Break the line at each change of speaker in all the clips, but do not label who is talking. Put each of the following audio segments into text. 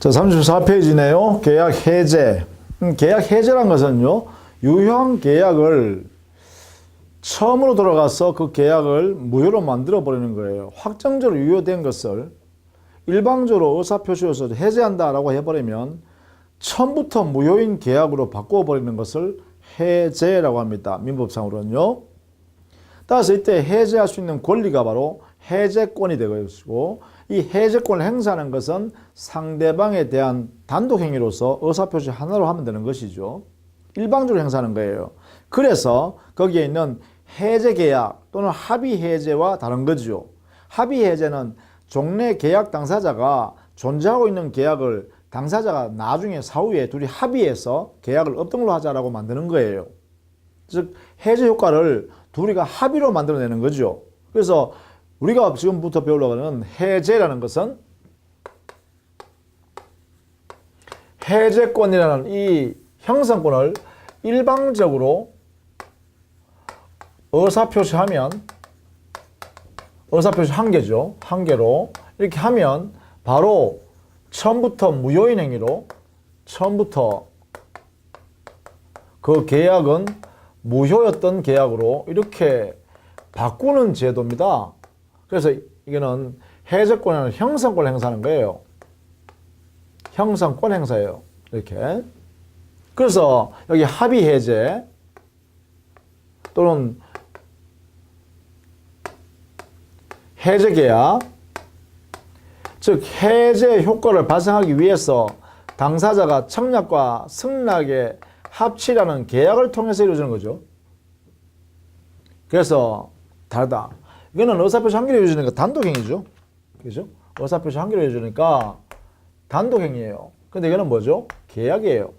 자, 34페이지네요. 계약 해제. 계약 해제란 것은요, 유효한 계약을 처음으로 돌아가서 그 계약을 무효로 만들어 버리는 거예요. 확정적으로 유효된 것을 일방적으로 의사표시로서 해제한다라고 해버리면 처음부터 무효인 계약으로 바꾸어 버리는 것을 해제라고 합니다. 민법상으로는요. 따라서 이때 해제할 수 있는 권리가 바로 해제권이 되고, 이 해제권을 행사하는 것은 상대방에 대한 단독행위로서 의사표시 하나로 하면 되는 것이죠. 일방적으로 행사하는 거예요. 그래서 거기에 있는 해제계약 또는 합의해제와 다른 거죠. 합의해제는 종래 계약 당사자가 존재하고 있는 계약을 당사자가 나중에 사후에 둘이 합의해서 계약을 없던 하자라고 만드는 거예요. 즉 해제 효과를 둘이가 합의로 만들어내는 거죠. 그래서 우리가 지금부터 배우려고 하는 해제라는 것은 해제권이라는 이 형성권을 일방적으로 의사표시하면, 의사표시 한 개죠. 한 개로 이렇게 하면 바로 처음부터 무효인 행위로, 처음부터 그 계약은 무효였던 계약으로 이렇게 바꾸는 제도입니다. 그래서 이거는 해제권이라는 형성권을 행사하는 거예요. 형성권 행사예요. 이렇게. 그래서 여기 합의 해제 또는 해제 계약, 즉 해제 효과를 발생하기 위해서 당사자가 청약과 승낙의 합치라는 계약을 통해서 이루어지는 거죠. 그래서 다르다. 이거는 의사표시 한 개로 이루어지니까 단독행위죠. 그죠? 의사표시 한 개로 이루어지니까 단독행위예요. 근데 이거는 뭐죠? 계약이에요.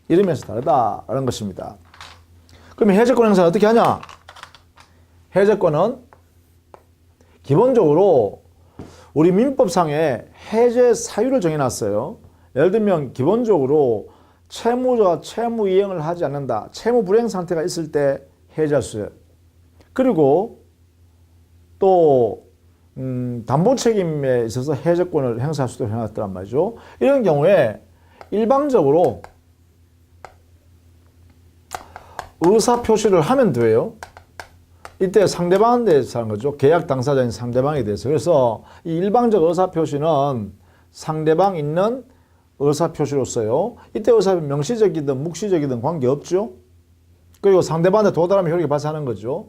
이러면서 다르다라는 것입니다. 그럼 해제권 행사는 어떻게 하냐? 해제권은 기본적으로 우리 민법상에 해제 사유를 정해놨어요. 예를 들면 기본적으로 채무자가 채무 이행을 하지 않는다. 채무 불이행 상태가 있을 때 해제할 수 있어요. 그리고 또 담보 책임에 있어서 해제권을 행사할 수도 해놨더란 말이죠. 이런 경우에 일방적으로 의사표시를 하면 돼요. 이때 상대방에 대해서 하는 거죠. 계약 당사자인 상대방에 대해서. 그래서 이 일방적 의사표시는 상대방 있는 의사표시로서요. 이때 의사표시 명시적이든 묵시적이든 관계없죠. 그리고 상대방한테 도달하면 효력이 발생하는 거죠.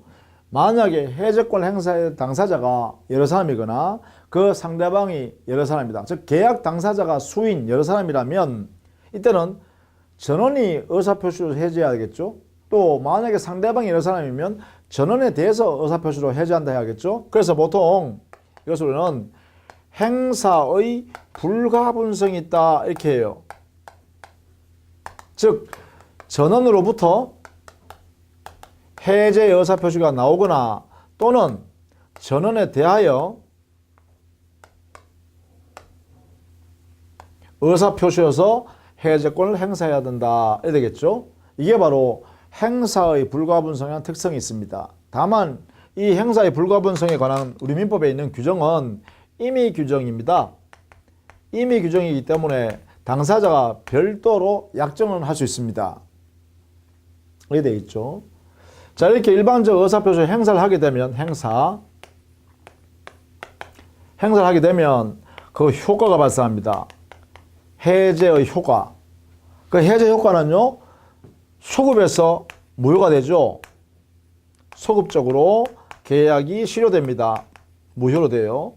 만약에 해제권 행사의 당사자가 여러 사람이거나 그 상대방이 여러 사람이다. 즉 계약 당사자가 수인 여러 사람이라면 이때는 전원이 의사표시로 해제해야겠죠. 또 만약에 상대방이 여러 사람이면 전원에 대해서 의사표시로 해제한다 해야겠죠. 그래서 보통 이것을 우리는 행사의 불가분성이 있다 이렇게 해요. 즉 전원으로부터 해제 의사표시가 나오거나 또는 전원에 대하여 의사표시여서 해제권을 행사해야 된다 이래 되겠죠. 이게 바로 행사의 불가분성이라는 특성이 있습니다. 다만 이 행사의 불가분성에 관한 우리 민법에 있는 규정은 임의 규정입니다. 임의 규정이기 때문에 당사자가 별도로 약정을 할 수 있습니다. 이렇게 되어 있죠. 자, 이렇게 일반적 의사표시 행사를 하게 되면 행사를 하게 되면 그 효과가 발생합니다. 해제의 효과. 그 해제 효과는요, 소급에서 무효가 되죠. 소급적으로 계약이 실효됩니다. 무효로 돼요.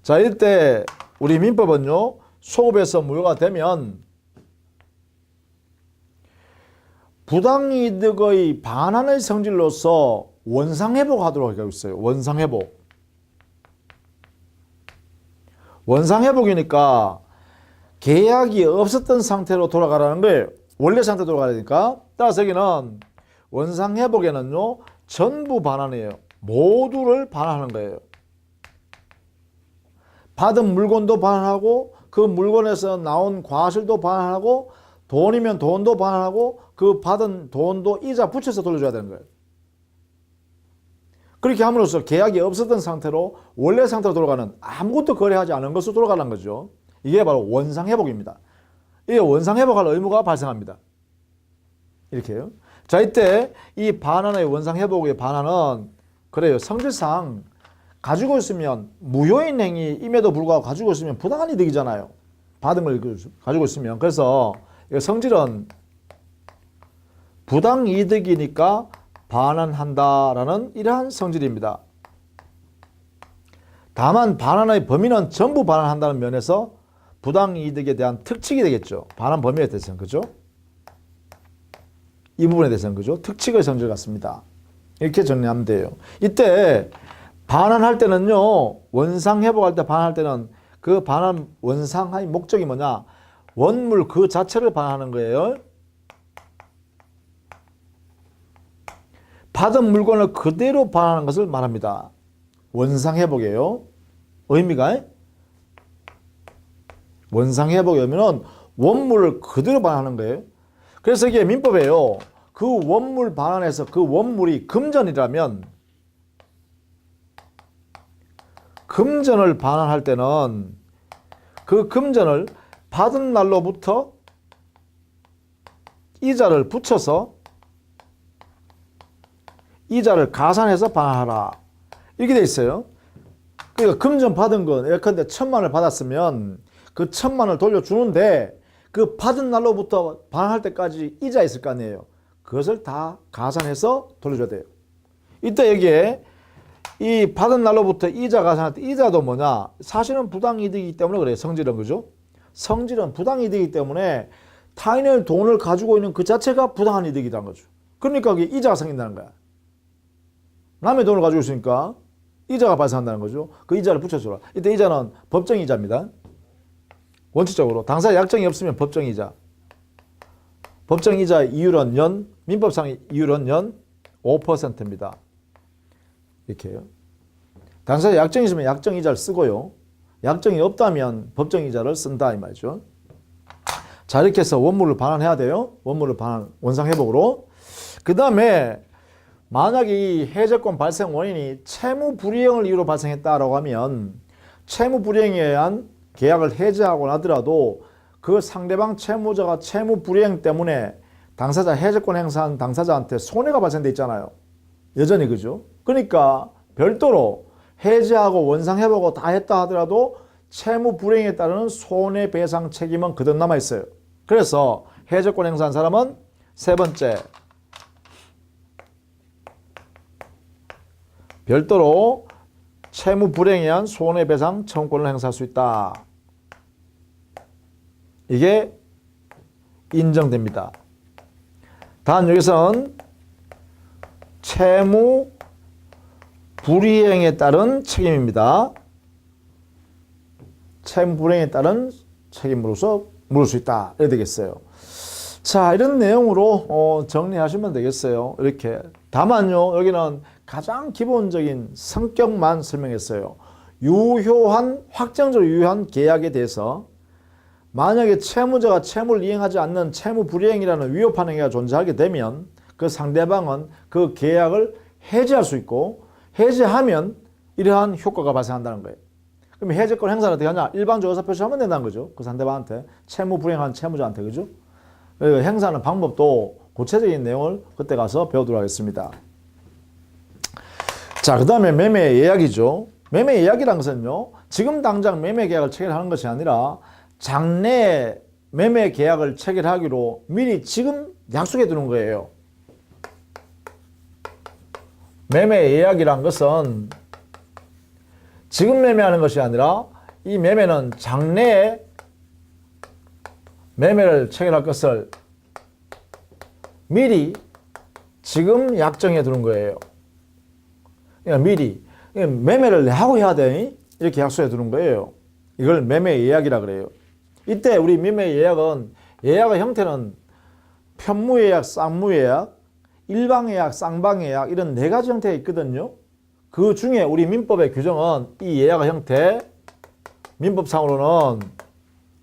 자, 이때 우리 민법은요, 소급에서 무효가 되면 부당이득의 반환의 성질로서 원상회복하도록 하고 있어요. 원상회복. 원상회복이니까 계약이 없었던 상태로 돌아가라는 거예요. 원래 상태로 돌아가야 되니까. 따라서 여기는 원상회복에는요, 전부 반환이에요. 모두를 반환하는 거예요. 받은 물건도 반환하고 그 물건에서 나온 과실도 반환하고 돈이면 돈도 반환하고 그 받은 돈도 이자 붙여서 돌려줘야 되는 거예요. 그렇게 함으로써 계약이 없었던 상태로 원래 상태로 돌아가는, 아무것도 거래하지 않은 것으로 돌아가는 거죠. 이게 바로 원상회복입니다. 이 원상회복할 의무가 발생합니다. 이렇게요. 자, 이때 이 반환의 원상회복의 반환은 그래요. 성질상 가지고 있으면 무효인 행위임에도 불구하고 가지고 있으면 부당한 이득이잖아요. 받은 걸 가지고 있으면. 그래서 성질은 부당 이득이니까 반환한다라는 이러한 성질입니다. 다만 반환의 범위는 전부 반환한다는 면에서 부당 이득에 대한 특칙이 되겠죠. 반환 범위에 대해서는. 그죠? 이 부분에 대해서는. 그죠? 특칙의 성질 같습니다. 이렇게 정리하면 돼요. 이때 반환할 때는요, 원상 회복할 때 반환할 때는 그 반환 원상의 목적이 뭐냐? 원물 그 자체를 반환하는 거예요. 받은 물건을 그대로 반환하는 것을 말합니다. 원상 회복이에요. 의미가 원상 회복의 의미는 원물을 그대로 반환하는 거예요. 그래서 이게 민법이에요. 그 원물 반환에서 그 원물이 금전이라면 금전을 반환할 때는 그 금전을 받은 날로부터 이자를 붙여서 이자를 가산해서 반환하라. 이렇게 돼 있어요. 그러니까 금전 받은 건 예컨대 1,000만을 받았으면 그 1,000만을 돌려주는데 그 받은 날로부터 반환할 때까지 이자 있을 거 아니에요. 그것을 다 가산해서 돌려줘야 돼요. 이때 여기에 이 받은 날로부터 이자 가산할 때 이자도 뭐냐? 사실은 부당이득이기 때문에 그래요. 성질은. 그죠? 성질은 부당이득이기 때문에 타인의 돈을 가지고 있는 그 자체가 부당한 이득이라는 거죠. 그러니까 그게 이자가 생긴다는 거야. 남의 돈을 가지고 있으니까 이자가 발생한다는 거죠. 그 이자를 붙여줘라. 이때 이자는 법정이자입니다. 원칙적으로 당사자 약정이 없으면 법정이자. 법정이자 이율은 연, 민법상 이율은 연 5%입니다. 이렇게요. 당사자 약정이 있으면 약정이자를 쓰고요. 약정이 없다면 법정이자를 쓴다 이 말이죠. 자, 이렇게 해서 원물을 반환해야 돼요. 원물을 반환, 원상회복으로. 그 다음에 만약에 이 해제권 발생 원인이 채무 불이행을 이유로 발생했다라고 하면 채무 불이행에 의한 계약을 해제하고 나더라도 그 상대방 채무자가 채무 불이행 때문에 당사자 해제권 행사한 당사자한테 손해가 발생돼 있잖아요. 여전히. 그죠? 그러니까 별도로 해제하고 원상회복하고 다 했다 하더라도 채무 불이행에 따르는 손해배상 책임은 그대로 남아있어요. 그래서 해제권 행사한 사람은 세 번째, 별도로 채무 불이행에 의한 손해배상 청구권을 행사할 수 있다. 이게 인정됩니다. 단 여기서는 채무 불이행에 따른 책임입니다. 채무 불이행에 따른 책임으로서 물을 수 있다. 이렇게 되겠어요. 자, 이런 내용으로 정리하시면 되겠어요. 이렇게. 다만요, 여기는 가장 기본적인 성격만 설명했어요. 유효한, 확정적으로 유효한 계약에 대해서 만약에 채무자가 채무를 이행하지 않는 채무 불이행이라는 위협한 행위가 존재하게 되면 그 상대방은 그 계약을 해지할 수 있고 해지하면 이러한 효과가 발생한다는 거예요. 그럼 해제권 행사는 어떻게 하냐? 일방적으로 의사표시하면 된다는 거죠. 그 상대방한테. 채무 불이행한 채무자한테. 그죠? 행사하는 방법도 구체적인 내용을 그때 가서 배우도록 하겠습니다. 자, 그 다음에 매매 예약이죠. 매매 예약이라는 것은요, 지금 당장 매매 계약을 체결하는 것이 아니라 장래에 매매 계약을 체결하기로 미리 지금 약속해 두는 거예요. 매매 예약이란 것은 지금 매매하는 것이 아니라 이 매매는 장래에 매매를 체결할 것을 미리 지금 약정해 두는 거예요. 그러니까 미리 매매를 하고 해야 돼. 이렇게 약속해 두는 거예요. 이걸 매매 예약이라 그래요. 이때 우리 매매 예약은 예약의 형태는 편무예약, 쌍무예약, 일방예약, 쌍방예약 이런 네 가지 형태가 있거든요. 그 중에 우리 민법의 규정은 이 예약의 형태, 민법상으로는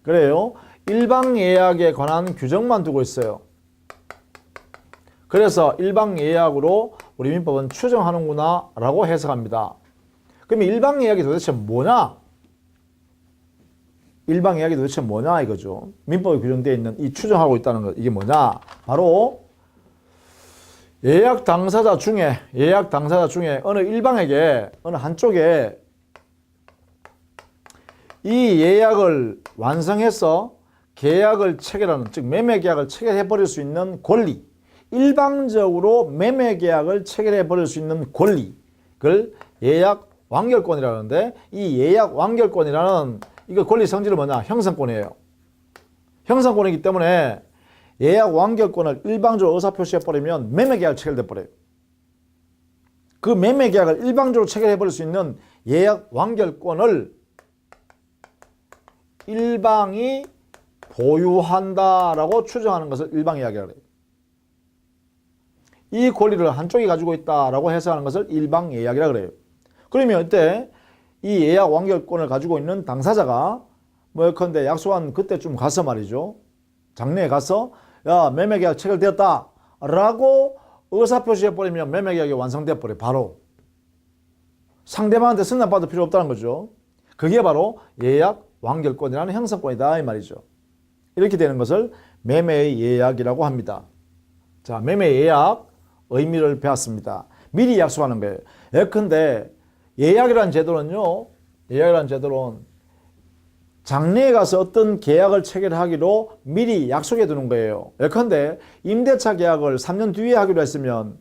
그래요. 일방예약에 관한 규정만 두고 있어요. 그래서 일방예약으로 우리 민법은 추정하는구나 라고 해석합니다. 그럼 일방예약이 도대체 뭐냐? 일방 예약이 도대체 뭐냐 이거죠. 민법에 규정되어 있는 이 추정하고 있다는 것, 이게 뭐냐? 바로 예약 당사자 중에 어느 일방에게, 어느 한쪽에 이 예약을 완성해서 계약을 체결하는, 즉 매매 계약을 체결해 버릴 수 있는 권리, 일방적으로 매매 계약을 체결해 버릴 수 있는 권리를 예약 완결권이라는데, 이 예약 완결권이라는 이거 권리 성질은 뭐냐? 형성권이에요. 형성권이기 때문에 예약 완결권을 일방적으로 의사표시해 버리면 매매 계약을 체결돼 버려요. 그 매매 계약을 일방적으로 체결해 버릴 수 있는 예약 완결권을 일방이 보유한다라고 추정하는 것을 일방 예약이라고 해요. 이 권리를 한쪽이 가지고 있다라고 해석하는 것을 일방 예약이라고 그래요. 그러면 이때 이 예약 완결권을 가지고 있는 당사자가 뭐 예컨대 약속한 그때쯤 가서 말이죠. 장래에 가서 야, 매매계약 체결되었다 라고 의사표시해 버리면 매매계약이 완성돼 버려요. 바로 상대방한테 승낙받을 필요 없다는 거죠. 그게 바로 예약 완결권이라는 형성권이다 이 말이죠. 이렇게 되는 것을 매매의 예약이라고 합니다. 자, 매매 예약 의미를 배웠습니다. 미리 약속하는 거예요. 예컨대 예약이라는 제도는요, 예약이라는 제도는 장래에 가서 어떤 계약을 체결하기로 미리 약속해 두는 거예요. 예컨대 임대차 계약을 3년 뒤에 하기로 했으면,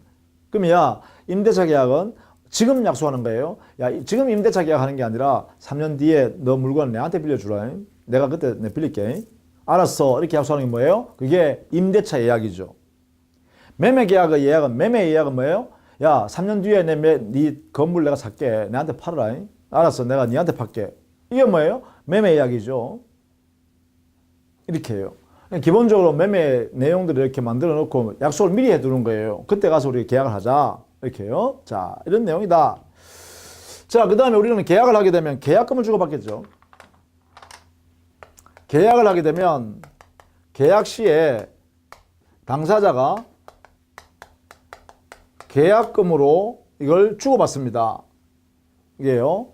그러면 야, 임대차 계약은 지금 약속하는 거예요. 야, 지금 임대차 계약하는 게 아니라 3년 뒤에 너 물건 내한테 빌려주라. 내가 그때 내 빌릴게. 알았어. 이렇게 약속하는 게 뭐예요? 그게 임대차 예약이죠. 매매 계약의 예약은, 매매 예약은 뭐예요? 야, 3년 뒤에 네 건물 내가 살게. 내한테 팔아라. 알았어. 내가 니한테 팔게. 이게 뭐예요? 매매 예약이죠. 이렇게 해요. 기본적으로 매매 내용들을 이렇게 만들어 놓고 약속을 미리 해두는 거예요. 그때 가서 우리 계약을 하자. 이렇게 해요. 자, 이런 내용이다. 자, 그 다음에 우리는 계약을 하게 되면 계약금을 주고받겠죠. 계약을 하게 되면 계약 시에 당사자가 계약금으로 이걸 주고받습니다. 이게요.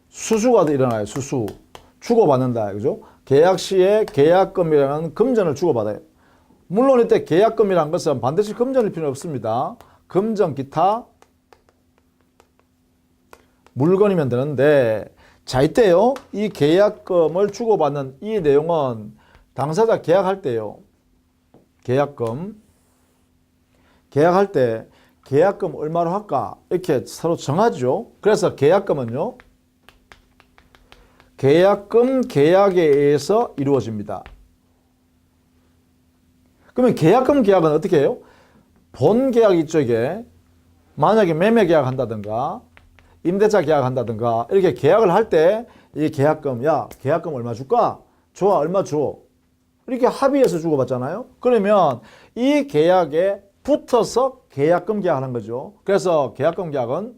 수수가 일어나요. 수수. 주고받는다. 그죠? 계약 시에 계약금이라는 금전을 주고받아요. 물론 이때 계약금이라는 것은 반드시 금전일 필요는 없습니다. 금전, 기타, 물건이면 되는데, 자, 이때요. 이 계약금을 주고받는 이 내용은 당사자 계약할 때요. 계약금. 계약할 때 계약금 얼마로 할까? 이렇게 서로 정하죠. 그래서 계약금은요. 계약금 계약에 의해서 이루어집니다. 그러면 계약금 계약은 어떻게 해요? 본 계약 이쪽에 만약에 매매 계약 한다든가 임대차 계약 한다든가 이렇게 계약을 할 때 이 계약금, 야, 계약금 얼마 줄까? 좋아, 얼마 줘. 이렇게 합의해서 주고받잖아요. 그러면 이 계약에 붙어서 계약금 계약하는 거죠. 그래서 계약금 계약은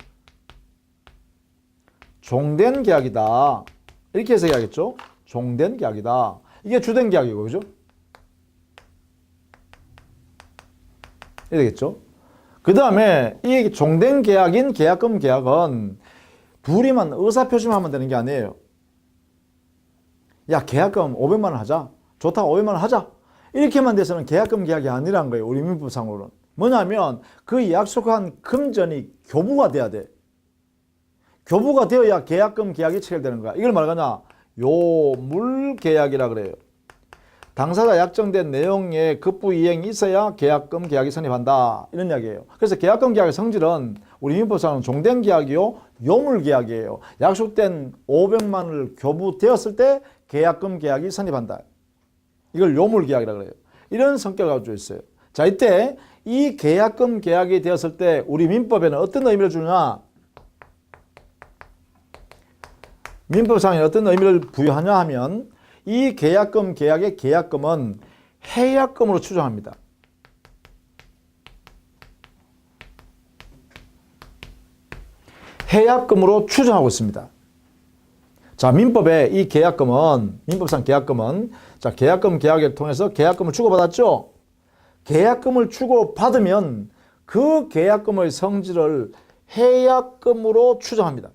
종된 계약이다. 이렇게 해서 해야겠죠. 종된 계약이다. 이게 주된 계약이고, 그죠? 이렇게 되겠죠. 그 다음에 이 종된 계약인 계약금 계약은 둘이만 의사표시만 하면 되는 게 아니에요. 야, 계약금 500만 원 하자. 좋다, 500만 원 하자. 이렇게만 돼서는 계약금 계약이 아니란 거예요. 우리 민법상으로는. 뭐냐면 그 약속한 금전이 교부가 돼야 돼. 교부가 되어야 계약금 계약이 체결되는 거야. 이걸 말하냐? 요물계약이라 그래요. 당사자 약정된 내용에 급부 이행이 있어야 계약금 계약이 성립한다. 이런 이야기예요. 그래서 계약금 계약의 성질은 우리 민법상은 종된 계약이요. 요물계약이에요. 약속된 500만 원을 교부되었을 때 계약금 계약이 성립한다. 이걸 요물계약이라 그래요. 이런 성격을 가지고 있어요. 자, 이때 이 계약금 계약이 되었을 때 우리 민법에는 어떤 의미를 주느냐? 민법상에 어떤 의미를 부여하냐 하면 이 계약금 계약의 계약금은 해약금으로 추정합니다. 해약금으로 추정하고 있습니다. 자, 민법에 이 계약금은, 민법상 계약금은, 자, 계약금 계약을 통해서 계약금을 주고받았죠? 계약금을 주고받으면 그 계약금의 성질을 해약금으로 추정합니다.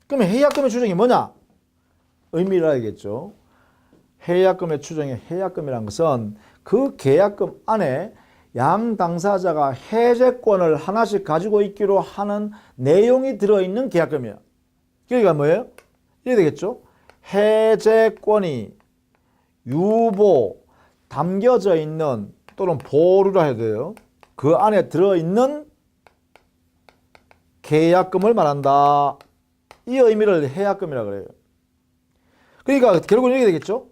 그러면 해약금의 추정이 뭐냐? 의미를 알겠죠. 해약금의 추정의 해약금이라는 것은 그 계약금 안에 양 당사자가 해제권을 하나씩 가지고 있기로 하는 내용이 들어있는 계약금이에요. 그러니까 뭐예요? 이래 되겠죠? 해제권이 유보, 담겨져 있는 또는 보류라 해야 돼요. 그 안에 들어있는 계약금을 말한다. 이 의미를 해약금이라고 그래요. 그러니까 결국은 이렇게 되겠죠?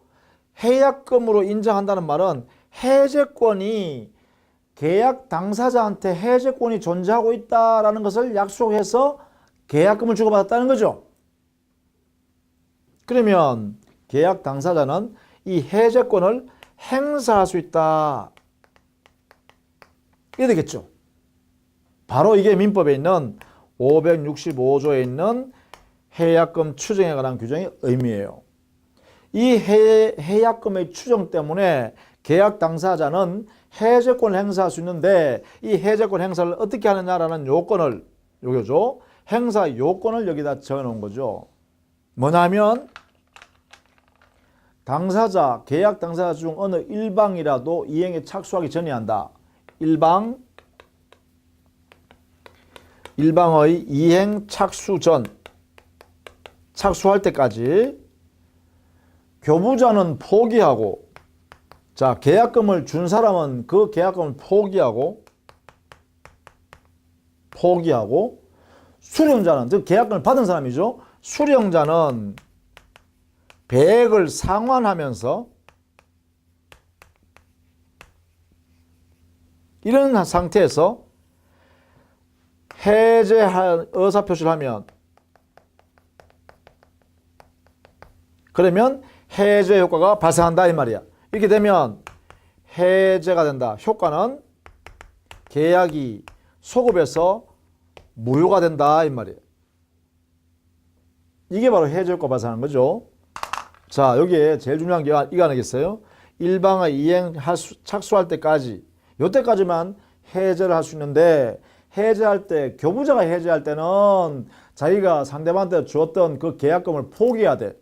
해약금으로 인정한다는 말은 해제권이 계약 당사자한테 해제권이 존재하고 있다는 것을 약속해서 계약금을 주고받았다는 거죠. 그러면 계약 당사자는 이 해제권을 행사할 수 있다. 이게 되겠죠. 바로 이게 민법에 있는 565조에 있는 해약금 추정에 관한 규정의 의미예요. 이 해약금의 추정 때문에 계약 당사자는 해제권을 행사할 수 있는데 이 해제권 행사를 어떻게 하느냐라는 요건을 요거죠. 행사 요건을 여기다 적어놓은 거죠. 뭐냐면 당사자, 계약 당사자 중 어느 일방이라도 이행에 착수하기 전에 한다. 일방의 이행 착수 전, 착수할 때까지 교부자는 포기하고, 자, 계약금을 준 사람은 그 계약금을 포기하고, 수령자는, 즉 계약금을 받은 사람이죠. 수령자는 배액을 상환하면서 이런 상태에서 해제할 의사표시를 하면, 그러면 해제 효과가 발생한다 이 말이야. 이렇게 되면 해제가 된다. 효과는 계약이 소급에서 무효가 된다 이 말이에요. 이게 바로 해제 효과 발생하는 거죠. 자, 여기에 제일 중요한 게 이거 아니겠어요? 일방의 이행 착수할 때까지, 요때까지만 해제를 할 수 있는데, 해제할 때, 교부자가 해제할 때는 자기가 상대방한테 주었던 그 계약금을 포기해야 돼.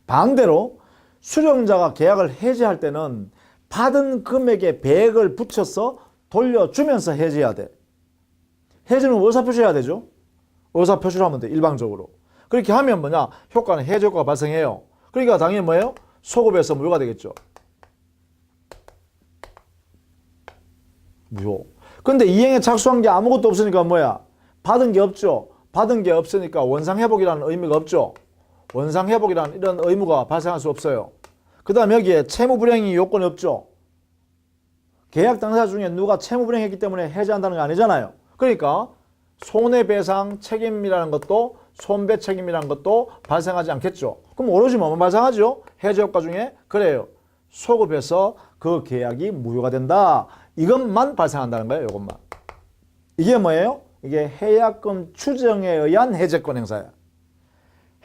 반대로 수령자가 계약을 해제할 때는 받은 금액에 배액을 붙여서 돌려주면서 해제해야 돼. 해제는 의사표시해야 되죠. 의사표시를 하면 돼, 일방적으로. 그렇게 하면 뭐냐? 효과는 해제 효과가 발생해요. 그러니까 당연히 뭐예요? 소급에서 무효가 되겠죠. 무효. 근데 이행에 착수한 게 아무것도 없으니까 뭐야? 받은 게 없죠. 받은 게 없으니까 원상회복이라는 의미가 없죠. 원상회복이라는 이런 의무가 발생할 수 없어요. 그 다음 여기에 채무불이행이 요건이 없죠. 계약 당사자 중에 누가 채무불이행했기 때문에 해제한다는 거 아니잖아요. 그러니까 손해배상 책임이라는 것도, 손배 책임이라는 것도 발생하지 않겠죠. 그럼 오로지 뭐만 발생하죠? 해제 효과 중에 그래요. 소급해서 그 계약이 무효가 된다. 이것만 발생한다는 거예요. 이것만. 이게 뭐예요? 이게 해약금 추정에 의한 해제권 행사야.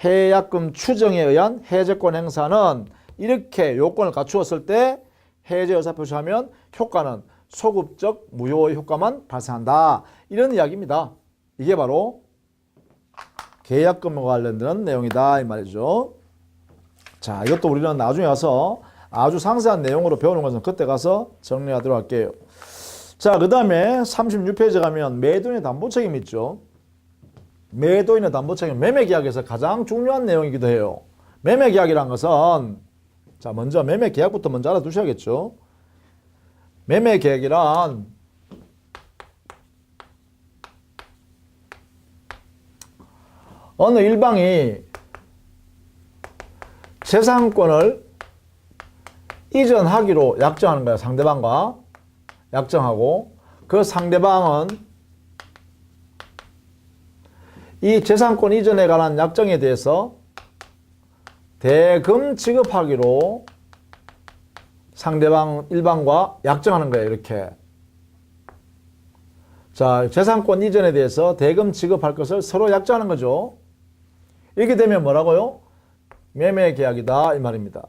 해약금 추정에 의한 해제권 행사는 이렇게 요건을 갖추었을 때 해제 의사표시하면 효과는 소급적 무효의 효과만 발생한다. 이런 이야기입니다. 이게 바로 계약금과 관련된 내용이다 이 말이죠. 자, 이것도 우리는 나중에 가서 아주 상세한 내용으로 배우는 것은 그때 가서 정리하도록 할게요. 자, 그 다음에 36페이지 가면 매도인의 담보책임이 있죠. 매도인의 담보책임, 매매계약에서 가장 중요한 내용이기도 해요. 매매계약이란 것은, 자, 먼저 매매계약부터 먼저 알아두셔야겠죠. 매매계약이란 어느 일방이 재산권을 이전하기로 약정하는 거야. 상대방과 약정하고, 그 상대방은 이 재산권 이전에 관한 약정에 대해서 대금 지급하기로 상대방 일방과 약정하는 거예요. 이렇게. 자, 재산권 이전에 대해서 대금 지급할 것을 서로 약정하는 거죠. 이렇게 되면 뭐라고요? 매매계약이다 이 말입니다.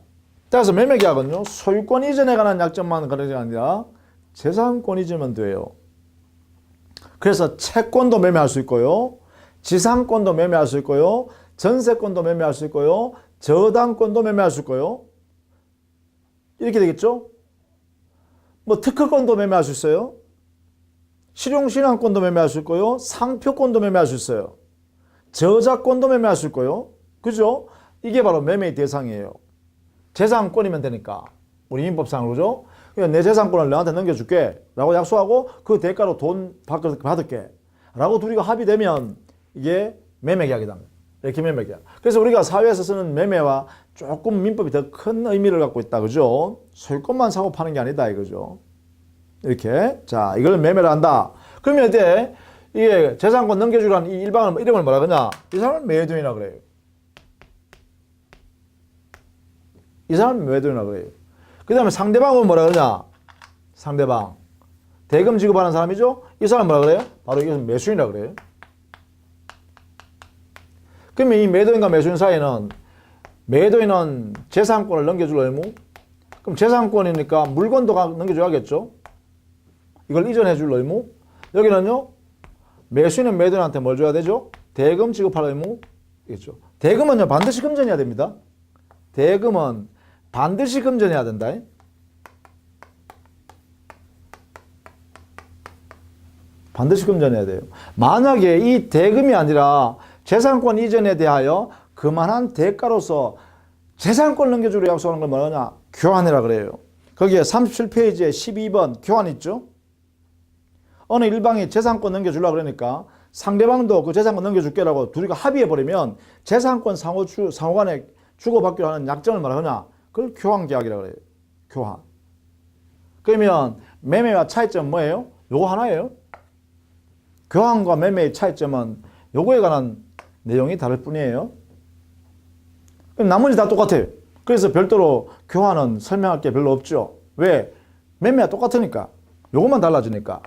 따라서 매매계약은요, 소유권 이전에 관한 약정만 그런 게 아니라 재산권 이전면 돼요. 그래서 채권도 매매할 수 있고요, 지상권도 매매할 수 있고요, 전세권도 매매할 수 있고요, 저당권도 매매할 수 있고요. 이렇게 되겠죠? 뭐 특허권도 매매할 수 있어요. 실용신앙권도 매매할 수 있고요. 상표권도 매매할 수 있어요. 저작권도 매매할 수 있고요. 그죠? 이게 바로 매매의 대상이에요. 재산권이면 되니까. 우리 민법상으로 그죠? 그러니까 내 재산권을 너한테 넘겨줄게 라고 약속하고 그 대가로 돈 받을게 라고 둘이가 합의되면 이게 매매계약이다. 이렇게 매매계약. 그래서 우리가 사회에서 쓰는 매매와 조금 민법이 더 큰 의미를 갖고 있다. 그죠? 소유권만 사고 파는 게 아니다. 이거죠. 이렇게. 자, 이걸 매매를 한다. 그러면 이제 이게 재산권 넘겨주라는 이 일방을 이름을 뭐라 그러냐? 이 사람을 매도인이라 그래요. 이 사람을 매도인이라 그래요. 그 다음에 상대방은 뭐라 그러냐? 상대방. 대금 지급하는 사람이죠? 이 사람 뭐라 그래요? 바로 이것은 매수인이라 그래요. 그러면 이 매도인과 매수인 사이는 매도인은 재산권을 넘겨줄 의무? 그럼 재산권이니까 물건도 넘겨줘야겠죠? 이걸 이전해 줄 의무? 여기는요, 매수인은 매도인한테 뭘 줘야 되죠? 대금 지급할 의무겠죠. 대금은요, 반드시 금전해야 됩니다. 대금은 반드시 금전해야 된다. 반드시 금전해야 돼요. 만약에 이 대금이 아니라 재산권 이전에 대하여 그만한 대가로서 재산권 넘겨주려 약속하는 걸 뭐냐? 교환이라 그래요. 거기에 37페이지에 12번 교환 있죠? 어느 일방이 재산권 넘겨주려고 그러니까 상대방도 그 재산권 넘겨줄게라고 둘이가 합의해버리면 재산권 상호간에 주고받기로 하는 약정을 말하냐? 그걸 교환계약이라고 그래요. 교환. 그러면 매매와 차이점은 뭐예요? 요거 하나예요. 교환과 매매의 차이점은 요거에 관한 내용이 다를 뿐이에요. 그럼 나머지 다 똑같아요. 그래서 별도로 교환은 설명할 게 별로 없죠. 왜? 매매가 똑같으니까. 요것만 달라지니까.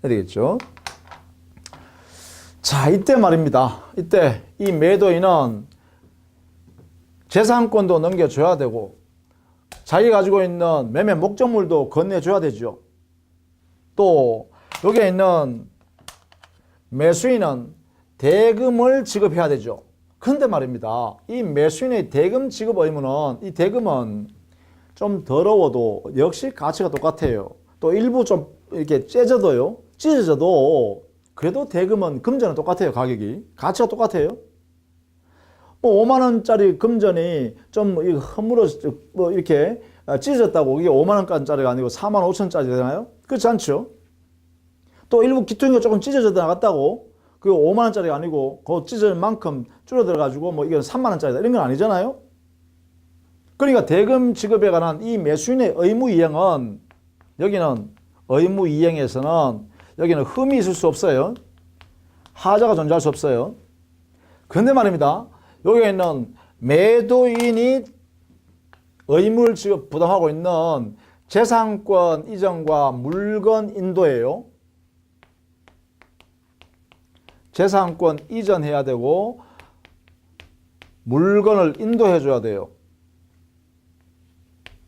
해야 되겠죠. 자, 이때 말입니다. 이때 이 매도인은 재산권도 넘겨줘야 되고 자기가 가지고 있는 매매 목적물도 건네줘야 되죠. 또 여기에 있는 매수인은 대금을 지급해야 되죠. 근데 말입니다. 이 매수인의 대금 지급 의무는 이 대금은 좀 더러워도 역시 가치가 똑같아요. 또 일부 좀 이렇게 찢어져도 그래도 대금은 금전은 똑같아요. 가격이. 가치가 똑같아요. 뭐 5만 원짜리 금전이 좀 허물어 뭐 이렇게 찢어졌다고 이게 5만 원짜리가 아니고 4만 5천 원짜리 되나요? 그렇지 않죠. 또 일부 기퉁이가 조금 찢어져 나갔다고 그 5만 원짜리가 아니고 그 찢어질 만큼 줄어들어 가지고 뭐 이건 3만 원짜리다 이런 건 아니잖아요. 그러니까 대금 지급에 관한 이 매수인의 의무 이행은 여기는 의무 이행에서는 여기는 흠이 있을 수 없어요. 하자가 존재할 수 없어요. 그런데 말입니다. 여기에 있는 매도인이 의무를 지급 부담하고 있는 재산권 이전과 물건 인도예요. 재산권 이전해야 되고 물건을 인도해 줘야 돼요.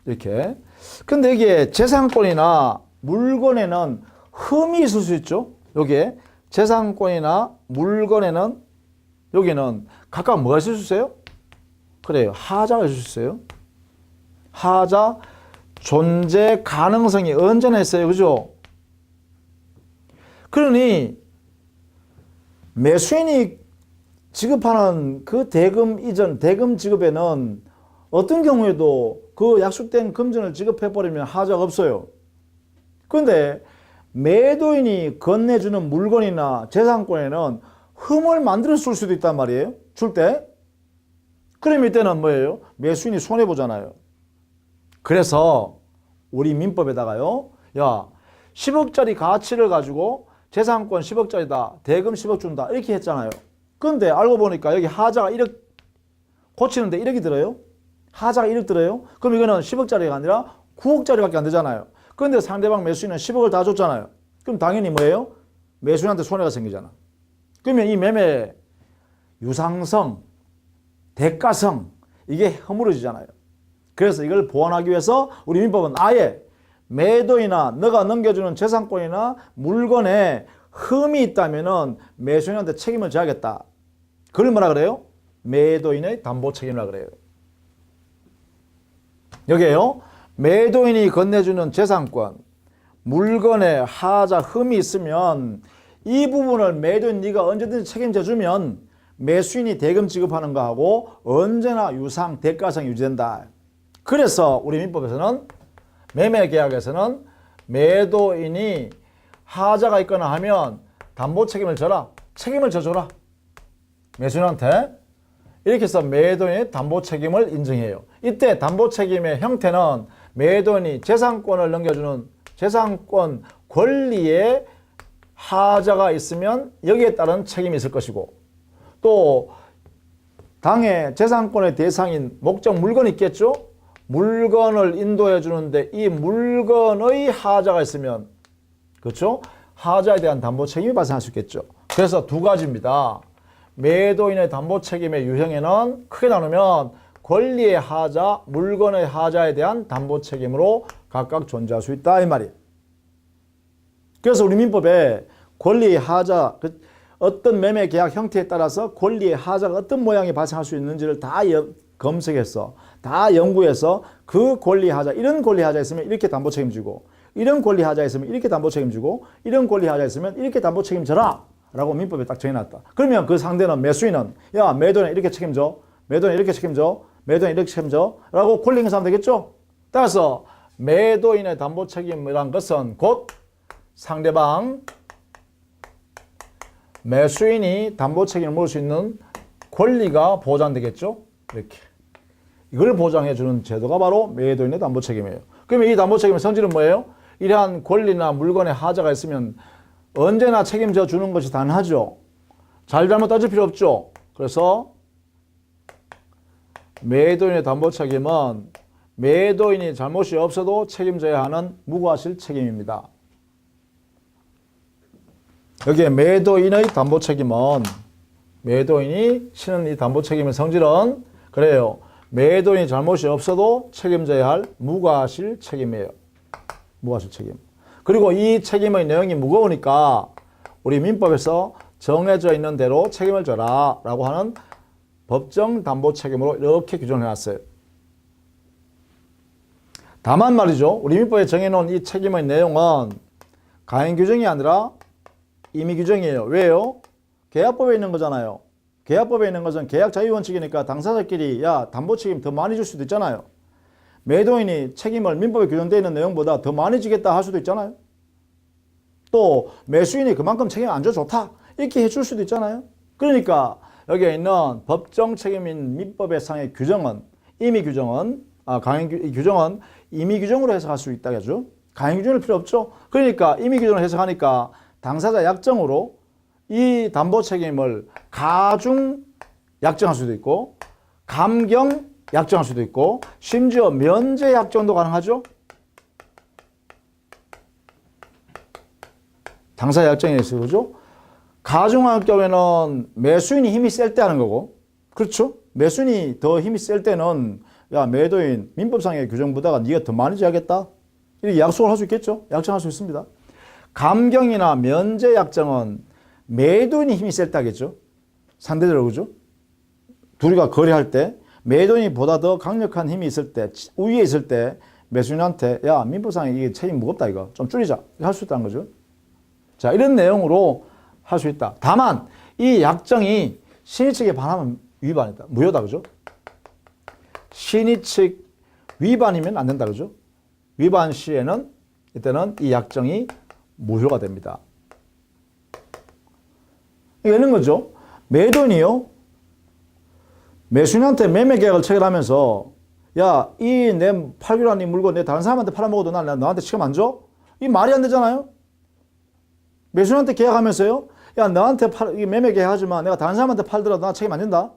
이렇게. 근데 이게 재산권이나 물건에는 흠이 있을 수 있죠. 여기에 재산권이나 물건에는 여기는 각각 뭐가 있을 수 있어요? 그래요. 하자가 있을 수 있어요. 하자 존재 가능성이 언제나 있어요. 그죠? 그러니 매수인이 지급하는 그 대금 이전, 대금 지급에는 어떤 경우에도 그 약속된 금전을 지급해버리면 하자가 없어요. 그런데 매도인이 건네주는 물건이나 재산권에는 흠을 만들어 줄 수도 있단 말이에요. 줄 때. 그럼 이때는 뭐예요? 매수인이 손해보잖아요. 그래서 우리 민법에다가요. 야, 10억짜리 가치를 가지고 재산권 10억짜리다. 대금 10억 준다. 이렇게 했잖아요. 그런데 알고 보니까 여기 하자가 1억 고치는데 1억이 들어요. 하자가 1억 들어요. 그럼 이거는 10억짜리가 아니라 9억짜리밖에 안 되잖아요. 그런데 상대방 매수인은 10억을 다 줬잖아요. 그럼 당연히 뭐예요? 매수인한테 손해가 생기잖아. 그러면 이 매매 유상성, 대가성 이게 허물어지잖아요. 그래서 이걸 보완하기 위해서 우리 민법은 아예 매도이나 너가 넘겨주는 재산권이나 물건에 흠이 있다면은 매수인한테 책임을 져야겠다. 그걸 뭐라 그래요? 매도인의 담보 책임이라 그래요. 여기에요. 매도인이 건네주는 재산권, 물건에 하자, 흠이 있으면 이 부분을 매도인 네가 언제든지 책임져 주면 매수인이 대금 지급하는 거하고 언제나 유상, 대가성이 유지된다. 그래서 우리 민법에서는 매매계약에서는 매도인이 하자가 있거나 하면 담보 책임을 져라. 책임을 져줘라. 매수인한테. 이렇게 해서 매도인의 담보 책임을 인정해요. 이때 담보 책임의 형태는 매도인이 재산권을 넘겨주는 재산권 권리에 하자가 있으면 여기에 따른 책임이 있을 것이고, 또 당의 재산권의 대상인 목적 물건이 있겠죠. 물건을 인도해 주는데 이 물건의 하자가 있으면, 그렇죠? 하자에 대한 담보 책임이 발생할 수 있겠죠. 그래서 두 가지입니다. 매도인의 담보 책임의 유형에는 크게 나누면 권리의 하자, 물건의 하자에 대한 담보 책임으로 각각 존재할 수 있다 이 말이에요. 그래서 우리 민법에 권리의 하자, 어떤 매매 계약 형태에 따라서 권리의 하자가 어떤 모양이 발생할 수 있는지를 다 검색해서 다 연구해서 그 권리 하자, 이런 권리 하자 있으면 이렇게 담보 책임지고, 이런 권리 하자 있으면 이렇게 담보 책임지고, 이런 권리 하자 있으면 이렇게 담보 책임져라 라고 민법에 딱 정해놨다. 그러면 그 상대는 매수인은 야, 매도인 이렇게 책임져, 매도인 이렇게 책임져, 매도인 이렇게 책임져 라고 권리 행사하면 되겠죠. 따라서 매도인의 담보 책임이란 것은 곧 상대방 매수인이 담보 책임을 물을 수 있는 권리가 보장되겠죠. 이렇게 이걸 보장해 주는 제도가 바로 매도인의 담보 책임이에요. 그러면 이 담보 책임의 성질은 뭐예요? 이러한 권리나 물건의 하자가 있으면 언제나 책임져 주는 것이 당연하죠. 잘잘못 따질 필요 없죠. 그래서 매도인의 담보 책임은 매도인이 잘못이 없어도 책임져야 하는 무과실 책임입니다. 여기에 매도인의 담보 책임은, 매도인이 치는 이 담보 책임의 성질은 그래요. 매도인이 잘못이 없어도 책임져야 할 무과실 책임이에요. 무과실 책임. 그리고 이 책임의 내용이 무거우니까 우리 민법에서 정해져 있는 대로 책임을 져라 라고 하는 법정 담보 책임으로 이렇게 규정해 놨어요. 다만 말이죠. 우리 민법에 정해놓은 이 책임의 내용은 가행 규정이 아니라 임의 규정이에요. 왜요? 계약법에 있는 거잖아요. 계약법에 있는 것은 계약 자유원칙이니까 당사자끼리 야, 담보 책임 더 많이 줄 수도 있잖아요. 매도인이 책임을 민법에 규정되어 있는 내용보다 더 많이 지겠다 할 수도 있잖아요. 또 매수인이 그만큼 책임 안 줘 좋다 이렇게 해줄 수도 있잖아요. 그러니까 여기에 있는 법정 책임인 민법의 상의 규정은, 임의 규정은, 강행 규정은 임의 규정으로 해석할 수 있다겠죠. 강행 규정일 필요 없죠. 그러니까 임의 규정을 해석하니까 당사자 약정으로 이 담보 책임을 가중 약정할 수도 있고, 감경 약정할 수도 있고, 심지어 면제 약정도 가능하죠. 당사자 약정에 있어요. 그죠? 가중할 경우에는 매수인이 힘이 셀 때 하는 거고, 그렇죠? 매수인이 더 힘이 셀 때는 야, 매도인 민법상의 규정보다가 네가 더 많이 지하겠다 이렇게 약속을 할 수 있겠죠. 약정할 수 있습니다. 감경이나 면제 약정은 매도인이 힘이 셀 때 하겠죠. 상대적으로. 그죠? 둘이가 거래할 때 매도인이 보다 더 강력한 힘이 있을 때, 우위에 있을 때 매수인한테 야, 민법상에 이게 책임 무겁다 이거 좀 줄이자 할 수 있다는 거죠. 자, 이런 내용으로 할 수 있다. 다만 이 약정이 신의 측에 반하면 위반이다. 무효다. 그죠? 신의 측 위반이면 안 된다. 그죠? 위반 시에는 이때는 이 약정이 무효가 됩니다. 이런 거죠. 매도인이요, 매수인한테 매매 계약을 체결하면서 야, 이 내 팔기로 한 이 물건 내 다른 사람한테 팔아먹어도 난 너한테 책임 안 줘? 이 말이 안 되잖아요. 매수인한테 계약하면서요, 야, 너한테 이 매매 계약하지만 내가 다른 사람한테 팔더라도 나 책임 안 진다?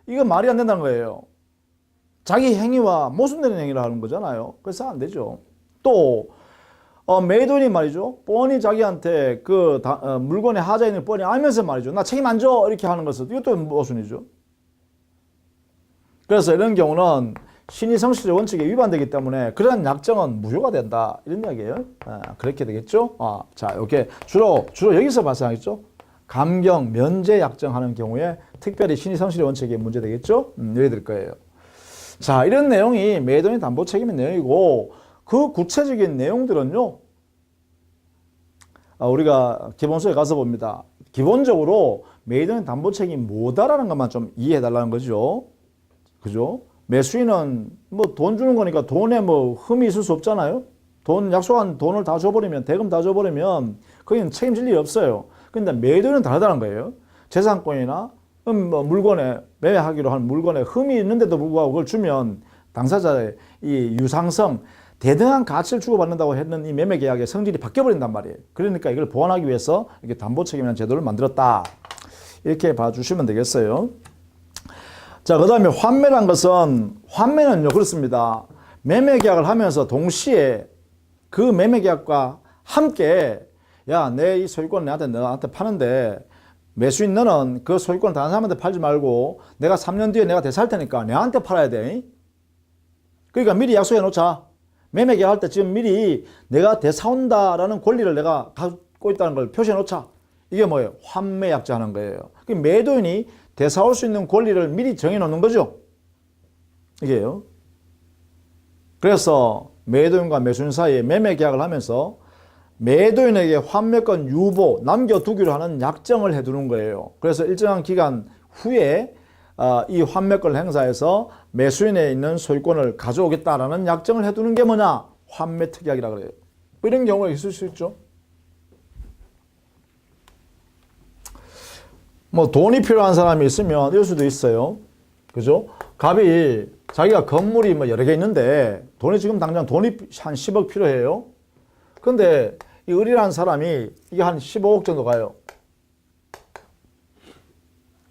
이건 말이 안 된다는 거예요. 자기 행위와 모순되는 행위를 하는 거잖아요. 그래서 안 되죠. 또 매도인이 말이죠, 뻔히 자기한테 그 물건의 하자 있는 뻔히 알면서 말이죠, 나 책임 안 줘 이렇게 하는 것은 이것도 모순이죠. 그래서 이런 경우는 신의성실의 원칙에 위반되기 때문에 그러한 약정은 무효가 된다 이런 이야기예요. 그렇게 되겠죠. 자, 이렇게 주로 여기서 발생하겠죠. 감경, 면제 약정하는 경우에 특별히 신의성실의 원칙에 문제되겠죠. 이래 될 거예요. 자, 이런 내용이 매도인 담보 책임의 내용이고, 그 구체적인 내용들은요, 우리가 기본서에 가서 봅니다. 기본적으로 매도인 담보 책임이 뭐다라는 것만 좀 이해해 달라는 거죠. 그죠? 매수인은 뭐 돈 주는 거니까 돈에 뭐 흠이 있을 수 없잖아요. 약속한 돈을 다 줘버리면, 대금 다 줘버리면, 거기는 책임질 일이 없어요. 근데 매도인은 다르다는 거예요. 재산권이나 뭐 물건에, 매매하기로 한 물건에 흠이 있는데도 불구하고 그걸 주면 당사자의 이 유상성, 대등한 가치를 주고받는다고 했는 이 매매 계약의 성질이 바뀌어버린단 말이에요. 그러니까 이걸 보완하기 위해서 이렇게 담보 책임이라는 제도를 만들었다. 이렇게 봐주시면 되겠어요. 자, 그 다음에 환매란 것은, 환매는요, 그렇습니다. 매매 계약을 하면서 동시에 그 매매 계약과 함께, 야, 내 이 소유권 너한테 파는데, 매수인 너는 그 소유권을 다른 사람한테 팔지 말고, 내가 3년 뒤에 내가 대사할 테니까 내한테 팔아야 돼. 그러니까 미리 약속해 놓자. 매매 계약할 때 지금 미리 내가 대사온다라는 권리를 내가 갖고 있다는 걸 표시해 놓자. 이게 뭐예요? 환매 약정하는 거예요. 매도인이 대사올 수 있는 권리를 미리 정해 놓는 거죠. 이게요. 그래서 매도인과 매수인 사이에 매매 계약을 하면서 매도인에게 환매권 유보, 남겨두기로 하는 약정을 해두는 거예요. 그래서 일정한 기간 후에 이 환매권을 행사해서 매수인에 있는 소유권을 가져오겠다라는 약정을 해두는 게 뭐냐? 환매특약이라 그래요. 뭐 이런 경우가 있을 수 있죠. 뭐 돈이 필요한 사람이 있으면 이럴 수도 있어요. 그죠? 갑이 자기가 건물이 뭐 여러 개 있는데 돈이 지금 당장 돈이 한 10억 필요해요. 근데 이 을이라는 사람이 이게 한 15억 정도 가요.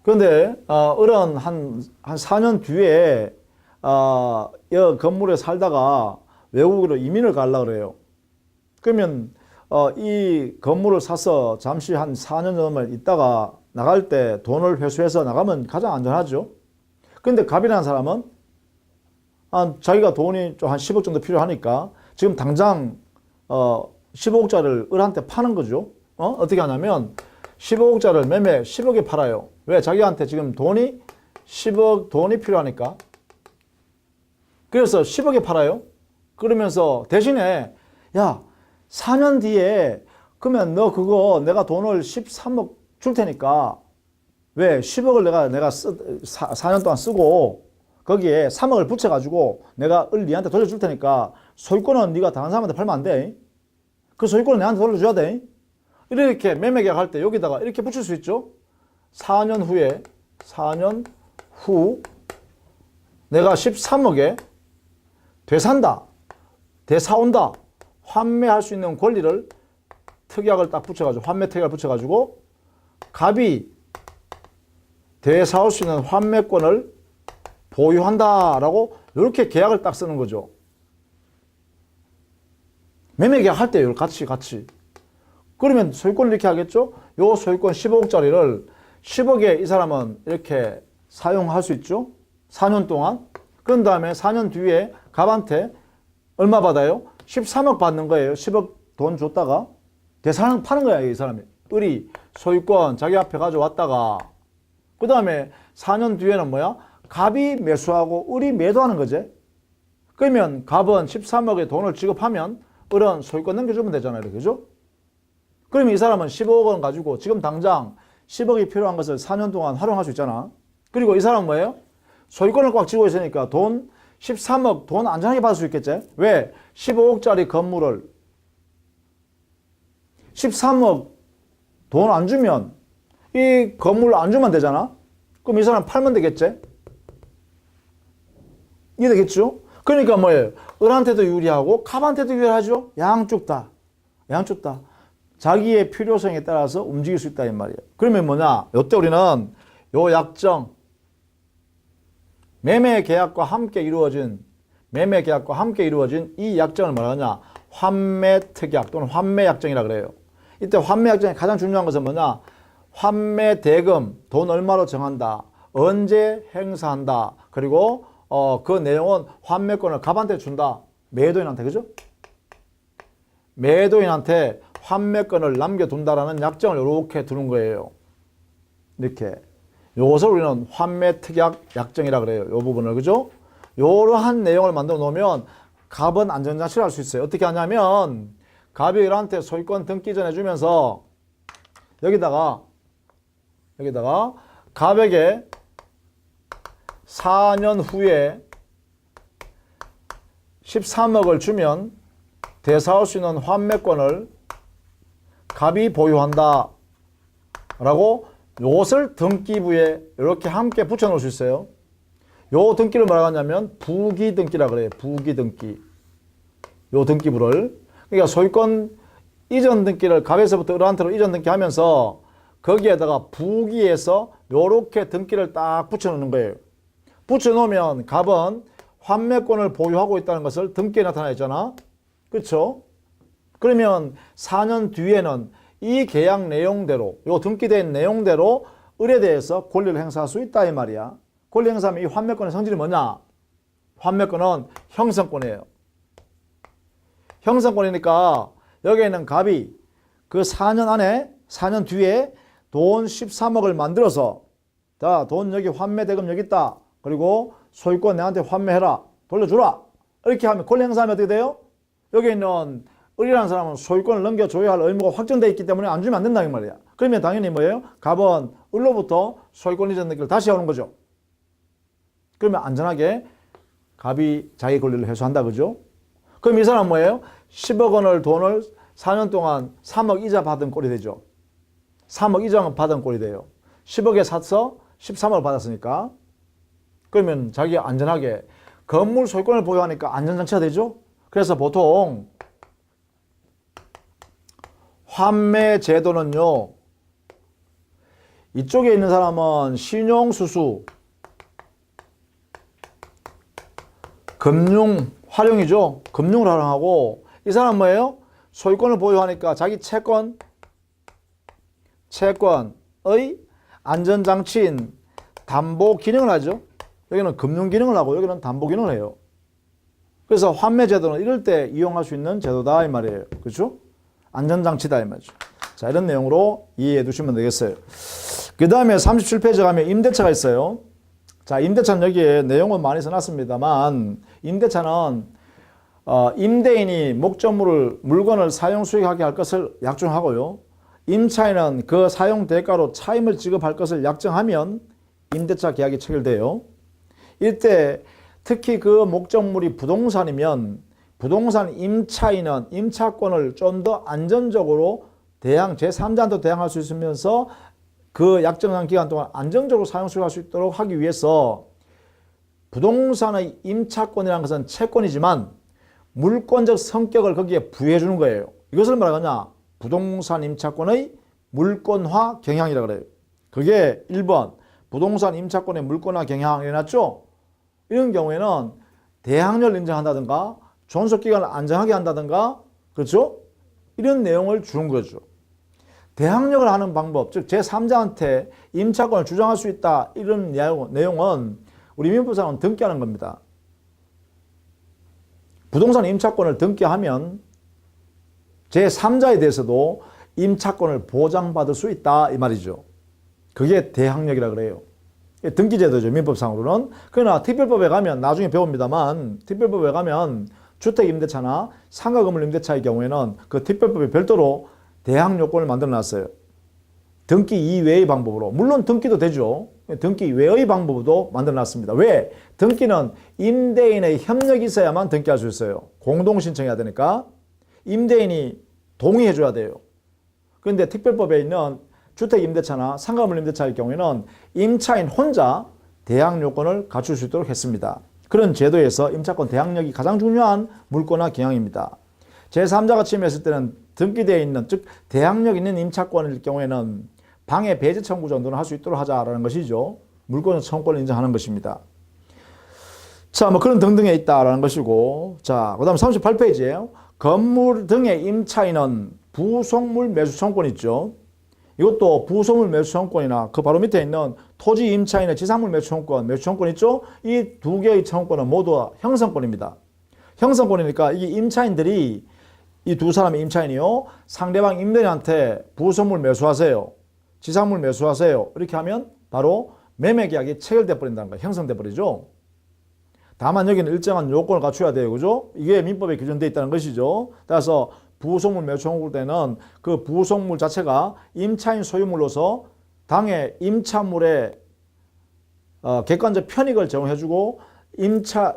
그런데 을은 한 4년 뒤에 이 건물에 살다가 외국으로 이민을 가려고 그래요. 그러면 이 건물을 사서 잠시 한 4년 정도 있다가 나갈 때 돈을 회수해서 나가면 가장 안전하죠. 근데 갑이라는 사람은 자기가 돈이 좀 한 10억 정도 필요하니까 지금 당장 15억짜리를 을한테 파는 거죠. 어떻게 하냐면 15억짜리를 매매 10억에 팔아요. 왜? 자기한테 지금 돈이 10억 돈이 필요하니까. 그래서 10억에 팔아요. 그러면서 대신에 야 4년 뒤에 그러면 너 그거 내가 돈을 13억 줄 테니까 왜 10억을 내가 4년 동안 쓰고 거기에 3억을 붙여가지고 내가 을 니한테 돌려줄 테니까 소유권은 네가 다른 사람한테 팔면 안 돼. 그 소유권은 내한테 돌려줘야 돼. 이렇게 매매 계약할 때 여기다가 이렇게 붙일 수 있죠. 4년 후 내가 13억에 되산다, 대사온다, 환매할 수 있는 권리를 특약을 딱 붙여가지고 환매 특약을 붙여가지고 갑이 되사올 수 있는 환매권을 보유한다라고 이렇게 계약을 딱 쓰는 거죠. 매매 계약할 때요, 같이. 그러면 소유권을 이렇게 하겠죠? 요 소유권 15억짜리를 10억에 이 사람은 이렇게 사용할 수 있죠? 4년 동안. 그런 다음에 4년 뒤에 갑한테 얼마 받아요? 13억 받는 거예요. 10억 돈 줬다가. 대사는 파는 거야, 이 사람이. 을이 소유권 자기 앞에 가져왔다가. 그 다음에 4년 뒤에는 뭐야? 갑이 매수하고 을이 매도하는 거지. 그러면 갑은 13억의 돈을 지급하면 을은 소유권 넘겨주면 되잖아요. 그죠? 그러면 이 사람은 15억 원 가지고 지금 당장 10억이 필요한 것을 4년 동안 활용할 수 있잖아. 그리고 이 사람은 뭐예요? 소유권을 꽉 쥐고 있으니까 돈 13억 돈 안전하게 받을 수 있겠지? 왜? 15억짜리 건물을 13억 돈 안 주면 이 건물을 안 주면 되잖아? 그럼 이 사람 팔면 되겠지? 이해되겠죠? 그러니까 뭐예요? 을한테도 유리하고 갑한테도 유리하죠? 양쪽 다. 자기의 필요성에 따라서 움직일 수 있다 이 말이에요. 그러면 뭐냐? 이때 우리는 요 약정, 매매 계약과 함께 이루어진 이 약정을 뭐라냐? 환매 특약 또는 환매 약정이라 그래요. 이때 환매 약정의 가장 중요한 것은 뭐냐? 환매 대금, 돈 얼마로 정한다. 언제 행사한다. 그리고 그 내용은 환매권을 갑한테 준다. 매도인한테, 그죠? 매도인한테 환매권을 남겨둔다라는 약정을 이렇게 두는 거예요. 이렇게. 요것을 우리는 환매 특약 약정이라 그래요. 요 부분을, 그죠? 이러한 내용을 만들어 놓으면 갑은 안전장치를 할 수 있어요. 어떻게 하냐면 갑이 을한테 소유권 등기 전해 주면서 여기다가 갑에게 4년 후에 13억을 주면 되사올 수 있는 환매권을 갑이 보유한다 라고 요것을 등기부에 이렇게 함께 붙여 놓을 수 있어요. 요 등기를 뭐라고 하냐면 부기등기라 그래요. 부기등기. 요 등기부를. 그러니까 소유권 이전 등기를 갑에서부터 을한테로 이전 등기하면서 거기에다가 부기에서 요렇게 등기를 딱 붙여 놓는 거예요. 붙여 놓으면 갑은 환매권을 보유하고 있다는 것을 등기에 나타나 있잖아. 그렇죠? 그러면 4년 뒤에는 이 계약 내용대로, 요 등기된 내용대로 을에 대해서 권리를 행사할 수 있다 이 말이야. 권리 행사하면 이 환매권의 성질이 뭐냐? 환매권은 형성권이에요. 형성권이니까 여기에 있는 갑이 그 4년 안에, 4년 뒤에 돈 13억을 만들어서 자, 돈 여기 환매 대금 여기 있다. 그리고 소유권 내한테 환매해라. 돌려주라. 이렇게 하면 권리 행사하면 어떻게 돼요? 여기 있는 을이라는 사람은 소유권을 넘겨줘야 할 의무가 확정되어 있기 때문에 안 주면 안 된다 이 말이야. 그러면 당연히 뭐예요? 갑은 을로부터 소유권 이전 등기를 다시 해오는 거죠. 그러면 안전하게 갑이 자기 권리를 회수한다 그죠? 그럼 이 사람은 뭐예요? 10억 원을 돈을 4년 동안 3억 이자 받은 꼴이 되죠. 3억 이자 받은 꼴이 돼요. 10억에 사서 13억을 받았으니까. 그러면 자기가 안전하게 건물 소유권을 보유하니까 안전장치가 되죠. 그래서 보통 환매 제도는요, 이쪽에 있는 사람은 신용수수, 금융 활용이죠. 금융을 활용하고, 이 사람은 뭐예요? 소유권을 보유하니까 자기 채권의 안전장치인 담보 기능을 하죠. 여기는 금융 기능을 하고 여기는 담보 기능을 해요. 그래서 환매 제도는 이럴 때 이용할 수 있는 제도다 이 말이에요. 그렇죠? 안전장치다 이 말이죠. 자, 이런 내용으로 이해해 두시면 되겠어요. 그 다음에 37페이지 가면 임대차가 있어요. 자, 임대차는 여기에 내용은 많이 써놨습니다만 임대차는 임대인이 목적물을 물건을 사용 수익하게 할 것을 약정하고요. 임차인은 그 사용 대가로 차임을 지급할 것을 약정하면 임대차 계약이 체결돼요. 이때 특히 그 목적물이 부동산이면 부동산 임차인은 임차권을 좀 더 안전적으로 제3자한테 대항할 수 있으면서 그 약정한 기간 동안 안정적으로 사용 수익할 수 있도록 하기 위해서 부동산의 임차권이라는 것은 채권이지만 물권적 성격을 거기에 부여해 주는 거예요. 이것을 말하느냐? 부동산 임차권의 물권화 경향이라고 그래요. 그게 1번 부동산 임차권의 물권화 경향이 해놨죠. 이런 경우에는 대항력을 인정한다든가 존속기간을 안정하게 한다든가 그렇죠? 이런 내용을 주는 거죠. 대항력을 하는 방법, 즉 제3자한테 임차권을 주장할 수 있다 이런 내용은 우리 민법상은 등기하는 겁니다. 부동산 임차권을 등기하면 제3자에 대해서도 임차권을 보장받을 수 있다 이 말이죠. 그게 대항력이라고 그래요. 등기제도죠. 민법상으로는. 그러나 특별법에 가면 나중에 배웁니다만 특별법에 가면 주택임대차나 상가건물 임대차의 경우에는 그 특별법에 별도로 대항요건을 만들어 놨어요. 등기 이외의 방법으로. 물론 등기도 되죠. 등기 외의 방법도 만들어 놨습니다. 왜? 등기는 임대인의 협력이 있어야만 등기할 수 있어요. 공동 신청해야 되니까. 임대인이 동의해 줘야 돼요. 그런데 특별법에 있는 주택임대차나 상가건물 임대차의 경우에는 임차인 혼자 대항요건을 갖출 수 있도록 했습니다. 그런 제도에서 임차권 대항력이 가장 중요한 물권화 경향입니다. 제3자가 침해했을 때는 등기되어 있는, 즉 대항력 있는 임차권일 경우에는 방해 배제 청구 정도는 할 수 있도록 하자라는 것이죠. 물권 청구권을 인정하는 것입니다. 자, 뭐 그런 등등에 있다라는 것이고, 자, 그다음 38페이지에요. 건물 등의 임차인은 부속물 매수 청구권 있죠. 이것도 부속물 매수 청구권이나 그 바로 밑에 있는 토지 임차인의 지상물 매수 청구권, 매수 청구권 있죠. 이 두 개의 청구권은 모두 형성권입니다. 형성권이니까 이게 임차인들이 이 두 사람의 임차인이요. 상대방 임대인한테 부속물 매수하세요. 지상물 매수하세요. 이렇게 하면 바로 매매계약이 체결돼 버린다는 거예요. 형성돼 버리죠. 다만 여기는 일정한 요건을 갖춰야 돼요. 그죠? 이게 민법에 규정되어 있다는 것이죠. 따라서 부속물 매수 청구할 때는 그 부속물 자체가 임차인 소유물로서 당의 임차물의 객관적 편익을 제공해주고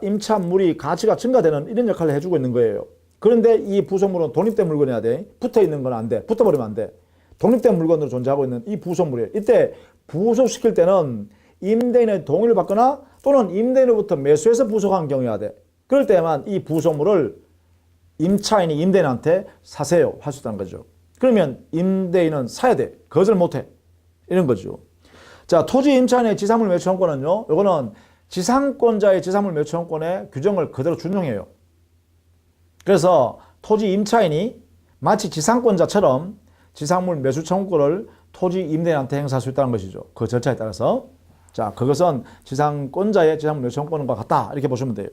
임차물이 가치가 증가되는 이런 역할을 해주고 있는 거예요. 그런데 이 부속물은 독립된 물건이어야 돼. 붙어 있는 건 안 돼. 붙어버리면 안 돼. 독립된 물건으로 존재하고 있는 이 부속물이에요. 이때 부속시킬 때는 임대인의 동의를 받거나 또는 임대인으로부터 매수해서 부속한 경우여야 돼. 그럴 때만 이 부속물을 임차인이 임대인한테 사세요 할 수 있다는 거죠. 그러면 임대인은 사야 돼. 거절 못해. 이런 거죠. 자, 토지 임차인의 지상물 매수 청구권은요. 이거는 지상권자의 지상물 매수 청구권의 규정을 그대로 준용해요. 그래서 토지 임차인이 마치 지상권자처럼 지상물 매수 청구권을 토지 임대인한테 행사할 수 있다는 것이죠. 그 절차에 따라서. 자, 그것은 지상권자의 지상물 매수 청구권과 같다. 이렇게 보시면 돼요.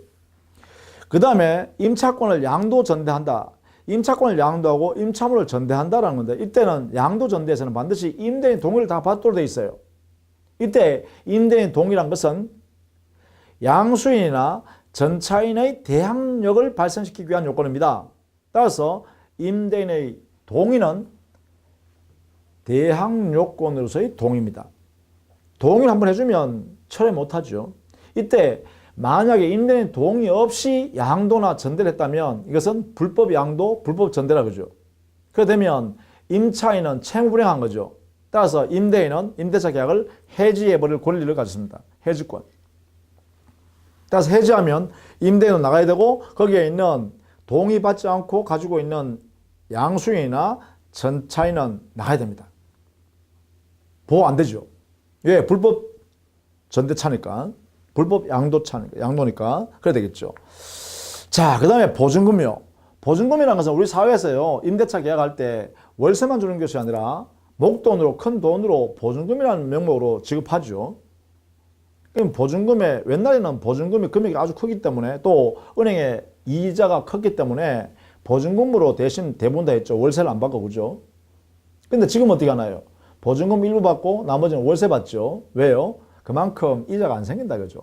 그 다음에 임차권을 양도 전대한다. 임차권을 양도하고 임차물을 전대한다라는 건데 이때는 양도 전대에서는 반드시 임대인 동의를 다 받도록 되어 있어요. 이때 임대인 동의란 것은 양수인이나 전차인의 대항력을 발생시키기 위한 요건입니다. 따라서 임대인의 동의는 대항요건으로서의 동의입니다. 동의를 한번 해주면 철회 못하죠. 이때 만약에 임대인 동의 없이 양도나 전대를 했다면 이것은 불법 양도, 불법 전대라 그러죠. 그렇게 되면 임차인은 채무불이행한 거죠. 따라서 임대인은 임대차 계약을 해지해버릴 권리를 가졌습니다. 해지권. 따라서 해지하면 임대인은 나가야 되고 거기에 있는 동의받지 않고 가지고 있는 양수인이나 전차인은 나가야 됩니다. 보호 안 되죠. 왜? 불법 전대차니까. 불법 양도니까. 그래야 되겠죠. 자, 그 다음에 보증금이요. 보증금이라는 것은 우리 사회에서요, 임대차 계약할 때 월세만 주는 것이 아니라 목돈으로, 큰 돈으로 보증금이라는 명목으로 지급하죠. 그럼 보증금에, 옛날에는 보증금이 금액이 아주 크기 때문에 또 은행의 이자가 컸기 때문에 보증금으로 대신 대부분 다 했죠. 월세를 안 받고, 그죠? 근데 지금 어떻게 하나요? 보증금 일부 받고 나머지는 월세 받죠. 왜요? 그만큼 이자가 안 생긴다, 그죠?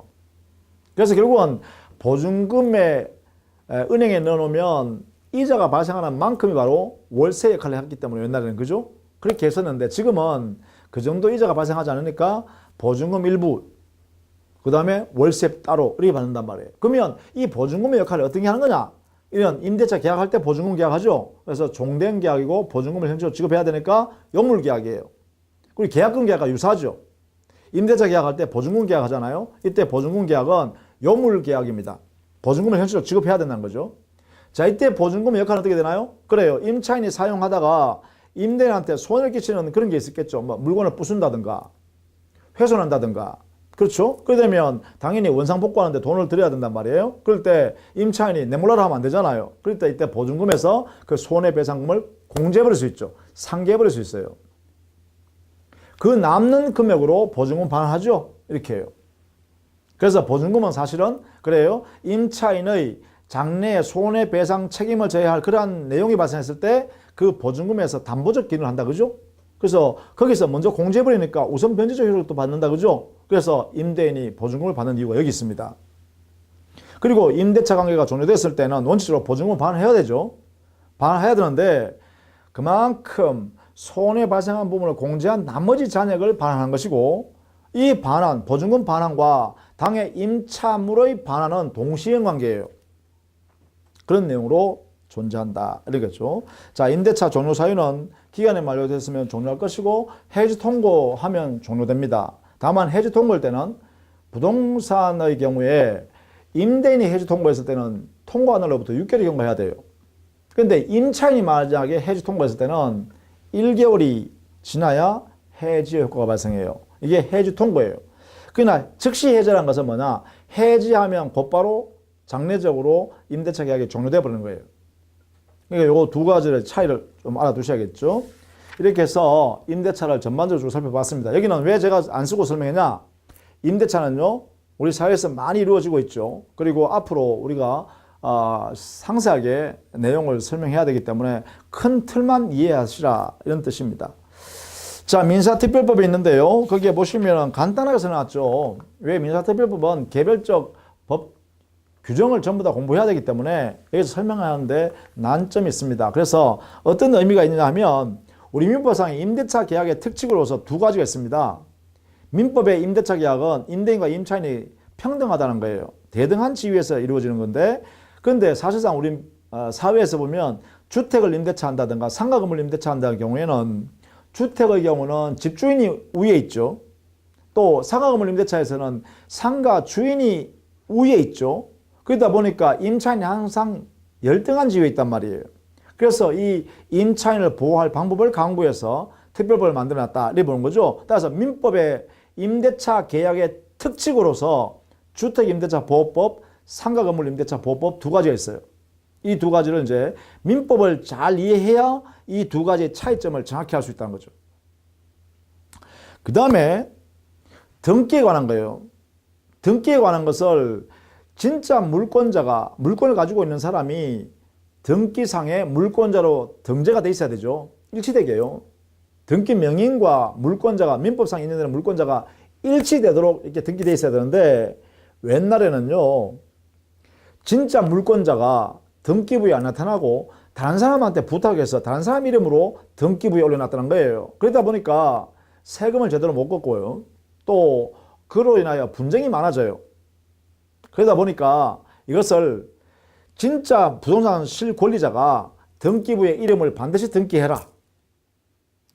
그래서 결국은 보증금에 은행에 넣어놓으면 이자가 발생하는 만큼이 바로 월세 역할을 했기 때문에 옛날에는, 그죠? 그렇게 했었는데 지금은 그 정도 이자가 발생하지 않으니까 보증금 일부, 그 다음에 월세 따로 이렇게 받는단 말이에요. 그러면 이 보증금의 역할을 어떻게 하는 거냐? 이런 임대차 계약할 때 보증금 계약하죠. 그래서 종된 계약이고 보증금을 현실로 지급해야 되니까 역물 계약이에요. 그리고 계약금 계약과 유사하죠. 임대차 계약할 때 보증금 계약하잖아요. 이때 보증금 계약은 요물 계약입니다. 보증금을 현실로 지급해야 된다는 거죠. 자, 이때 보증금의 역할은 어떻게 되나요? 그래요. 임차인이 사용하다가 임대인한테 손해를 끼치는 그런 게 있었겠죠. 뭐 물건을 부순다든가 훼손한다든가. 그렇죠? 그러면 당연히 원상복구하는데 돈을 들여야 된단 말이에요. 그럴 때 임차인이 내몰라라 하면 안 되잖아요. 그럴 때 이때 보증금에서 그 손해배상금을 공제해버릴 수 있죠. 상계해버릴 수 있어요. 그 남는 금액으로 보증금 반환하죠. 이렇게 해요. 그래서 보증금은 사실은 그래요. 임차인의 장래의 손해배상 책임을 져야 할 그러한 내용이 발생했을 때 그 보증금에서 담보적 기능을 한다. 그죠? 그래서 거기서 먼저 공제해버리니까 우선 변제적 효력도 받는다. 그죠? 그래서 임대인이 보증금을 받는 이유가 여기 있습니다. 그리고 임대차 관계가 종료됐을 때는 원칙적으로 보증금을 반환해야 되죠. 반환해야 되는데 그만큼 손해 발생한 부분을 공제한 나머지 잔액을 반환한 것이고 이 반환, 보증금 반환과 당의 임차물의 반환은 동시행관계예요. 그런 내용으로 존재한다. 이러겠죠. 자, 임대차 종료 사유는 기간이 만료됐으면 종료할 것이고 해지 통고하면 종료됩니다. 다만 해지 통고할 때는 부동산의 경우에 임대인이 해지 통고했을 때는 통고하늘로부터 6개월이 경과해야 돼요. 그런데 임차인이 만약에 해지 통고했을 때는 1개월이 지나야 해지 효과가 발생해요. 이게 해지 통고예요. 그러나 즉시 해지라는 것은 뭐냐? 해지하면 곧바로 장래적으로 임대차 계약이 종료되어 버리는 거예요. 그러니까 요거 두 가지의 차이를 좀 알아두셔야겠죠. 이렇게 해서 임대차를 전반적으로 살펴봤습니다. 여기는 왜 제가 안 쓰고 설명했냐? 임대차는요, 우리 사회에서 많이 이루어지고 있죠. 그리고 앞으로 우리가 상세하게 내용을 설명해야 되기 때문에 큰 틀만 이해하시라 이런 뜻입니다. 자, 민사특별법이 있는데요. 거기에 보시면 간단하게 써놨죠. 왜 민사특별법은 개별적 법 규정을 전부 다 공부해야 되기 때문에 여기서 설명하는데 난점이 있습니다. 그래서 어떤 의미가 있느냐 하면 우리 민법상의 임대차 계약의 특징으로서 두 가지가 있습니다. 민법의 임대차 계약은 임대인과 임차인이 평등하다는 거예요. 대등한 지위에서 이루어지는 건데, 그런데 사실상 우리 사회에서 보면 주택을 임대차 한다든가 상가 건물 임대차 한다는 경우에는 주택의 경우는 집주인이 위에 있죠. 또 상가 건물 임대차에서는 상가 주인이 위에 있죠. 그러다 보니까 임차인이 항상 열등한 지위에 있단 말이에요. 그래서 이 임차인을 보호할 방법을 강구해서 특별법을 만들어놨다 이렇게 보는 거죠. 따라서 민법의 임대차 계약의 특징으로서 주택임대차보호법, 상가건물임대차보호법 두 가지가 있어요. 이 두 가지를 이제 민법을 잘 이해해야 이 두 가지의 차이점을 정확히 할 수 있다는 거죠. 그 다음에 등기에 관한 거예요. 등기에 관한 것을 진짜 물권자가, 물권을 가지고 있는 사람이 등기상의 물권자로 등재가 돼 있어야 되죠. 일치되게요. 등기 명인과 물권자가, 민법상 있는 데는 물권자가 일치되도록 이렇게 등기돼 있어야 되는데, 옛날에는요, 진짜 물권자가 등기부에 안 나타나고 다른 사람한테 부탁해서 다른 사람 이름으로 등기부에 올려놨다는 거예요. 그러다 보니까 세금을 제대로 못 걷고요. 또 그로 인하여 분쟁이 많아져요. 그러다 보니까 이것을 진짜 부동산 실권리자가 등기부에 이름을 반드시 등기해라.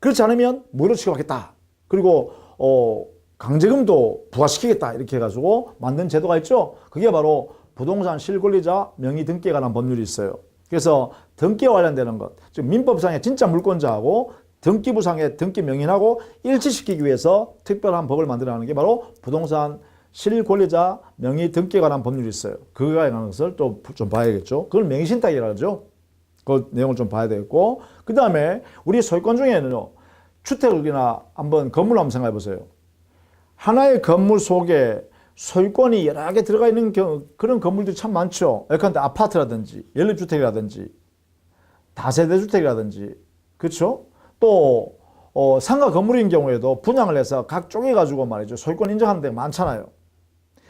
그렇지 않으면 무효로 취급하겠다. 그리고 강제금도 부과시키겠다. 이렇게 해가지고 만든 제도가 있죠. 그게 바로 부동산 실권리자 명의 등기에 관한 법률이 있어요. 그래서 등기와 관련되는 것, 즉 민법상의 진짜 물권자하고 등기부상의 등기 명인하고 일치시키기 위해서 특별한 법을 만들어내는 게 바로 부동산 실권리자 명의 등기에 관한 법률이 있어요. 그거에 관한 것을 또 좀 봐야겠죠. 그걸 명의신탁이라고 하죠. 그 내용을 좀 봐야 되겠고, 그 다음에 우리 소유권 중에는요, 주택이나 한번 건물 한번 생각해 보세요. 하나의 건물 속에 소유권이 여러 개 들어가 있는 그런 건물들이 참 많죠. 예컨대 아파트라든지 연립주택이라든지 다세대 주택이라든지, 그렇죠? 또 상가 건물인 경우에도 분양을 해서 각 쪼개가지고 말이죠, 소유권 인정하는 데가 많잖아요.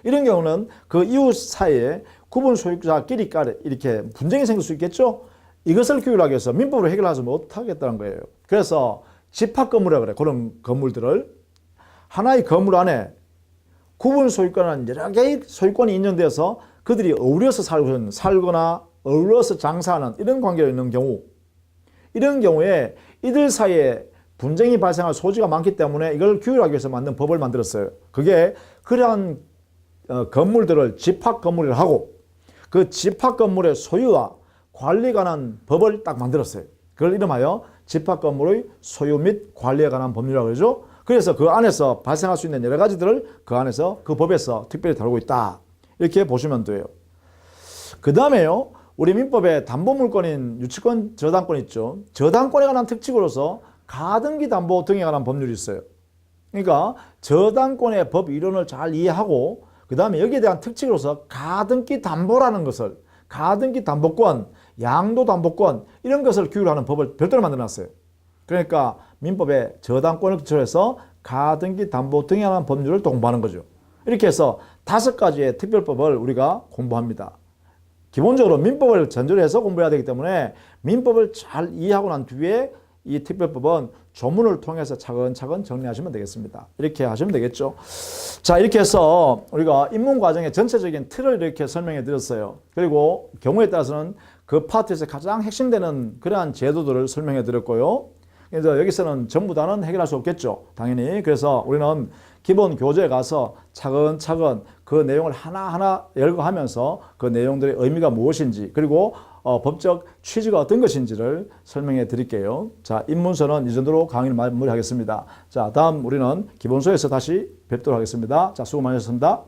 이런 경우는 그 이웃 사이에 구분 소유자끼리 이렇게 분쟁이 생길 수 있겠죠. 이것을 규율하기 위해서 민법으로 해결하지 못하겠다는 거예요. 그래서 집합건물이라고 그래. 그런 건물들을 하나의 건물 안에 구분 소유권은 여러 개의 소유권이 인정되어서 그들이 어울려서 살거나 어울려서 장사하는 이런 관계가 있는 경우, 이런 경우에 이들 사이에 분쟁이 발생할 소지가 많기 때문에 이걸 규율하기 위해서 만든 법을 만들었어요. 그게 그러한 건물들을 집합건물이라고 하고, 그 집합건물의 소유와 관리에 관한 법을 딱 만들었어요. 그걸 이름하여 집합건물의 소유 및 관리에 관한 법률이라고 그러죠. 그래서 그 안에서 발생할 수 있는 여러 가지들을 그 안에서 그 법에서 특별히 다루고 있다. 이렇게 보시면 돼요. 그 다음에요, 우리 민법에 담보물권인 유치권 저당권 있죠. 저당권에 관한 특징으로서 가등기 담보 등에 관한 법률이 있어요. 그러니까 저당권의 법 이론을 잘 이해하고, 그 다음에 여기에 대한 특징으로서 가등기 담보라는 것을, 가등기 담보권, 양도담보권 이런 것을 규율하는 법을 별도로 만들어놨어요. 그러니까 민법의 저당권을 기초로 해서 가등기 담보 등에 관한 법률을 또 공부하는 거죠. 이렇게 해서 5가지의 특별법을 우리가 공부합니다. 기본적으로 민법을 전제로 해서 공부해야 되기 때문에 민법을 잘 이해하고 난 뒤에 이 특별법은 조문을 통해서 차근차근 정리하시면 되겠습니다. 이렇게 하시면 되겠죠. 자, 이렇게 해서 우리가 입문 과정의 전체적인 틀을 이렇게 설명해 드렸어요. 그리고 경우에 따라서는 그 파트에서 가장 핵심되는 그러한 제도들을 설명해 드렸고요. 그래서 여기서는 전부 다는 해결할 수 없겠죠. 당연히. 그래서 우리는 기본 교재에 가서 차근차근 그 내용을 하나하나 열거하면서 그 내용들의 의미가 무엇인지, 그리고 법적 취지가 어떤 것인지를 설명해 드릴게요. 자, 입문서는 이 정도로 강의를 마무리하겠습니다. 자, 다음 우리는 기본서에서 다시 뵙도록 하겠습니다. 자, 수고 많으셨습니다.